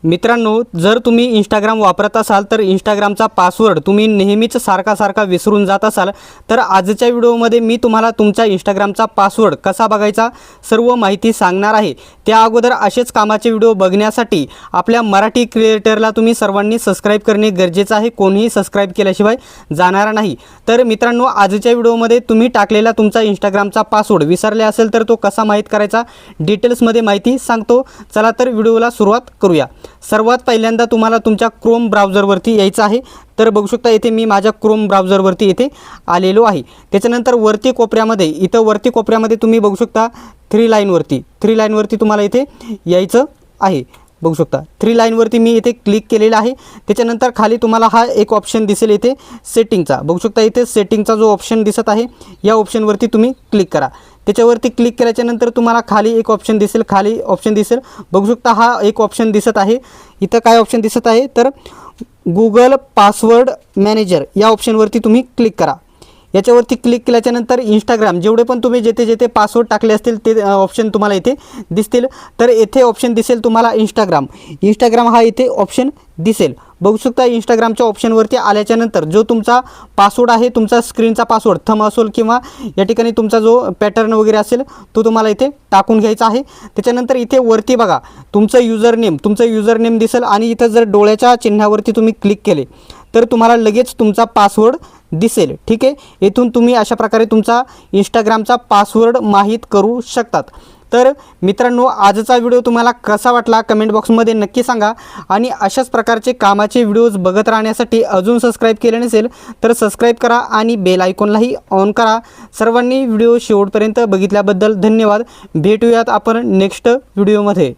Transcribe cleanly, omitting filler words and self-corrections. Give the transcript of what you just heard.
मित्रांनो, जर तुम्ही इंस्टाग्राम वापरत असाल तर इंस्टाग्रामचा पासवर्ड तुम्ही नेहमीच सारखा विसरून जात असाल तर आजच्या व्हिडिओमध्ये मी तुम्हाला तुमच्या इंस्टाग्रामचा पासवर्ड कसा बघायचा सर्व माहिती सांगणार आहे। त्या अगोदर असेच कामाचे व्हिडिओ बघण्यासाठी आपल्या मराठी क्रिएटरला तुम्ही सर्वांनी सबस्क्राइब करणे गरजेचे आहे। कोणीही सबस्क्राइब केल्याशिवाय जाणार नाही। तर मित्रांनो, आजच्या व्हिडिओमध्ये तुम्ही टाकलेला तुमचा इंस्टाग्रामचा पासवर्ड विसरले असेल तर तो कसा माहित करायचा डिटेल्समध्ये माहिती सांगतो। चला तर व्हिडिओला सुरुवात करूया। सर्वात पहिल्यांदा तुम्हाला तुमच्या क्रोम ब्राउझरवरती यायचं आहे। तर बघू शकता इथे मी माझ्या क्रोम ब्राउझरवरती इथे आलेलो आहे। त्याच्यानंतर वरती कोपऱ्यामध्ये वरती कोपऱ्यामध्ये तुम्ही बघू शकता थ्री लाईनवरती तुम्हाला इथे यायचं आहे। बघू शकता थ्री लाईनवरती मी इथे क्लिक केलेला आहे। त्याच्यानंतर खाली तुम्हाला हा एक ऑप्शन दिसेल इथे सेटिंगचा। बघू शकता इथे सेटिंगचा जो ऑप्शन दिसत आहे या ऑप्शनवरती तुम्ही क्लिक करा। त्याच्यावरती क्लिक केल्याच्या नंतर तुम्हाला खाली एक ऑप्शन दिसेल बघू शकता हा एक ऑप्शन दिसत आहे। इथं काय ऑप्शन दिसत आहे तर गूगल पासवर्ड मॅनेजर या ऑप्शनवरती तुम्ही क्लिक करा। याच्यावरती क्लिक केल्याच्या नंतर इंस्टाग्राम जेवढे पण तुम्ही जेथे पासवर्ड टाकले असतील ते ऑप्शन तुम्हाला इथे दिसतील। तर येथे ऑप्शन दिसेल तुम्हाला इंस्टाग्राम हा इथे ऑप्शन दिसेल। बघू शकता इंस्टाग्रामच्या ऑप्शनवरती आल्याच्या नंतर जो तुमचा पासवर्ड आहे तुमचा स्क्रीनचा पासवर्ड थंब असेल किंवा या ठिकाणी तुमचा जो पॅटर्न वगैरे असेल तो तुम्हाला इथे टाकून घ्यायचा आहे। त्याच्यानंतर इथे वरती बघा तुमचं युजर नेम दिसेल आणि इथं जर डोळ्याच्या चिन्हावरती तुम्ही क्लिक केले तर तुम्हाला लगेच तुमचा पासवर्ड दिसेल। ठीक आहे, इथून तुम्ही अशा प्रकारे तुमचा इंस्टाग्रामचा पासवर्ड माहीत करू शकतात। तर मित्रांनो, आजचा व्हिडिओ तुम्हाला कसा वाटला कमेंट बॉक्समध्ये नक्की सांगा आणि अशाच प्रकारचे कामाचे व्हिडिओज बघत राहण्यासाठी अजून सबस्क्राइब केले नसेल तर सबस्क्राइब करा आणि बेल आयकॉनलाही ऑन करा। सर्वांनी व्हिडिओ शेवटपर्यंत बघितल्याबद्दल धन्यवाद। भेटूयात आपण नेक्स्ट व्हिडिओमध्ये।